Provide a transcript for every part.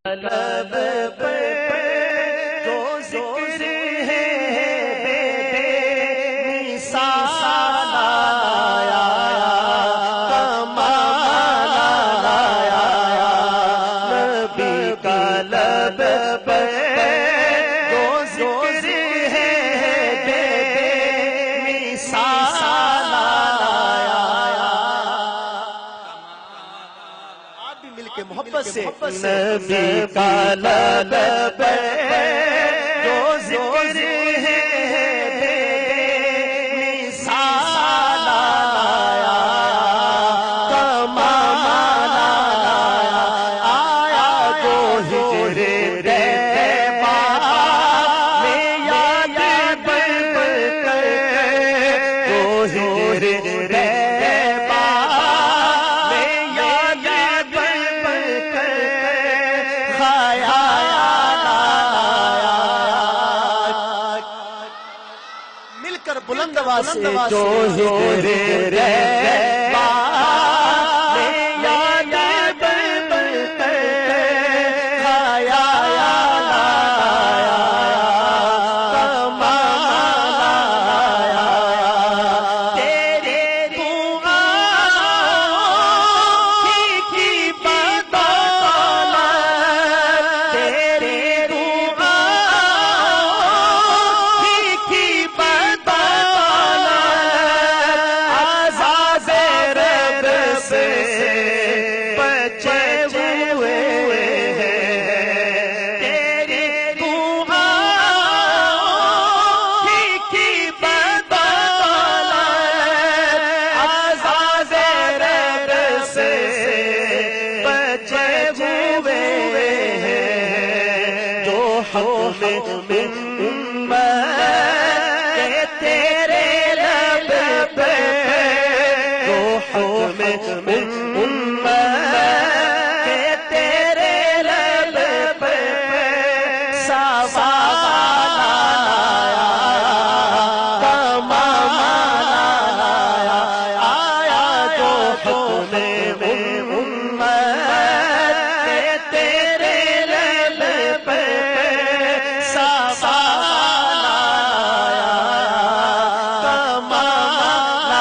لب پر جو ذکر ہے بے مثال آیا، کمال آیا، نبی کا لب پر جو ذکر ہے بے مثال آیا۔ آپ بھی مل کے محبت سے نبی کا لب پر جو ذکر ہے بے مثال آیا، کمال آیا، جو ہجر طیبہ میں یاد بر کر، جو ہجر طیبہ میں یاد بر کر خیال آیا۔ مل کر بلند آواز سے جو ہجر طیبہ میں یاد بر کر خیال آیا، کمال آیا، تیرے دعاؤں کی بدولت، تیرے دعاؤں کی بدولت عذاب رب سے بچے ہوئے ہیں، تیری دعاؤں کی بدولت عذاب رب سے بچے ہوئے ہیں، جو حق میں امت کے تیرے لب پہ، جو حق میں امت کے تیرے لب پہ سوال آیا، کمال آیا، جو حق میں امت کے تیرے لب پہ سوال آیا، کمال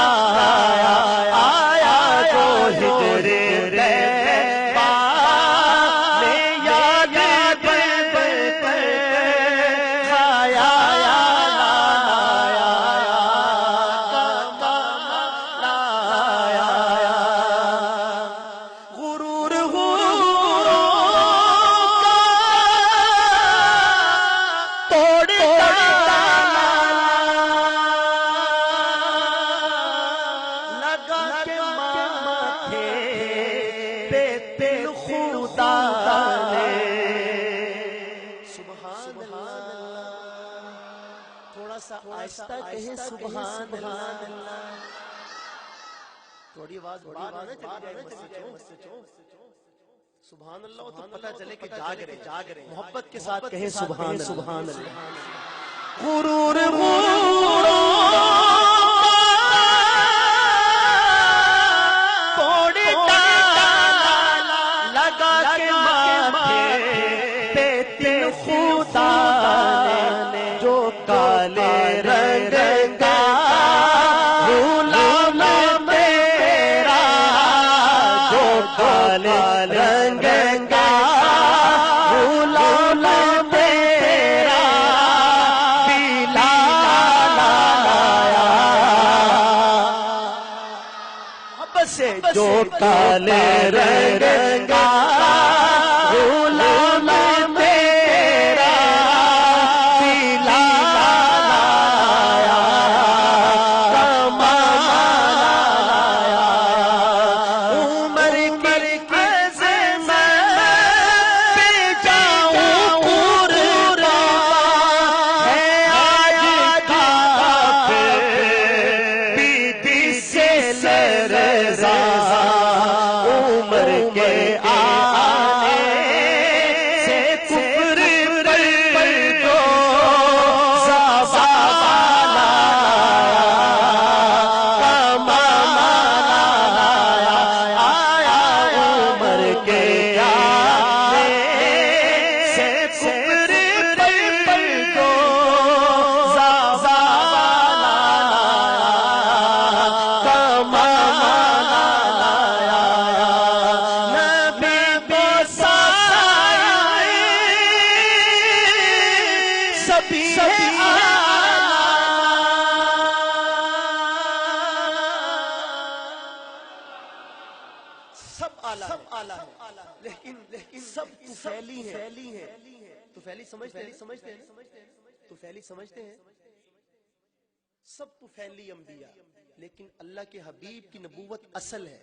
آیا، جو ہجر طیبہ میں یاد بر کر خیال آیا، کمال آیا، غرور توڑتا لگا کے ماتھے پہ دل خدا نے، سبحان اللہ، تھوڑا سا آہستہ کہیں سبحان اللہ، تھوڑی آواز باہر نہ چلی جائے مسجد سے، سبحان اللہ، تو پتہ چلے کہ جاگ رہے، محبت کے ساتھ کہیں سبحان اللہ۔ غرور توڑتا لگا کے ماتھے پہ دل خدا نے، جو کالے رنگ کا غلام تیرا، جو کالے رنگ کا غلام تیرا بلال آیا، محبت سے جو کالے رنگ کا غلام تیرا بلال آیا، کمال آیا، عمر کی عظمت پہ جاؤں قربان، ہے آج کافر بیدی سے لرزاں، عمر کے سبھی سب آلہ ہے، لیکن سب طفیلی ہیں. طفیلی سمجھتے ہیں طفیلی سمجھتے ہیں سب طفیلی انبیاء، لیکن اللہ کے حبیب کی نبوت اصل ہے،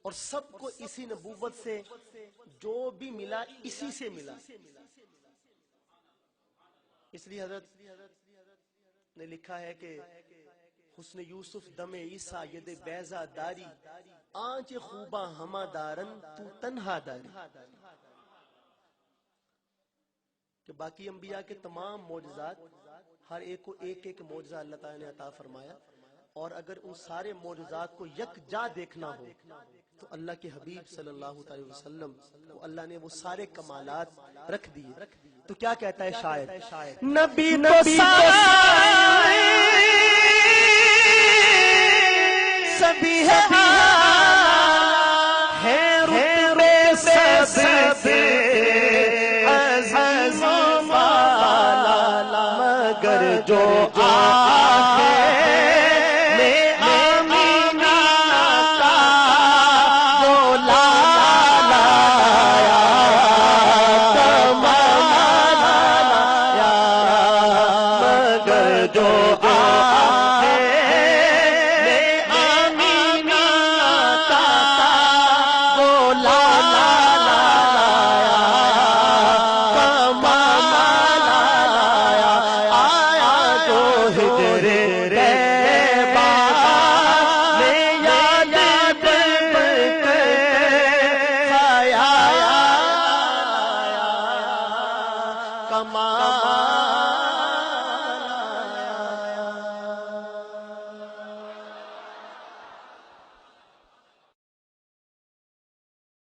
اور سب کو اسی نبوت سے جو بھی ملا اسی سے ملا. اس لیے حضرت نے لکھا ہے کہ حسن یوسف دم عیسیٰ ید بیضا داری، آنچ خوبا ہما دارن تو تنہا داری. کہ باقی انبیاء کے تمام معجزات، ہر ایک کو ایک ایک معجزہ اللہ تعالیٰ نے عطا فرمایا، اور اگر ان سارے معجزات کو یکجا دیکھنا ہو تو اللہ کے حبیب صلی اللہ علیہ وسلم کو اللہ نے وہ سارے کمالات رکھ دیے. تو کیا کہتا ہے شاعر؟ نبی تو سبھی ہے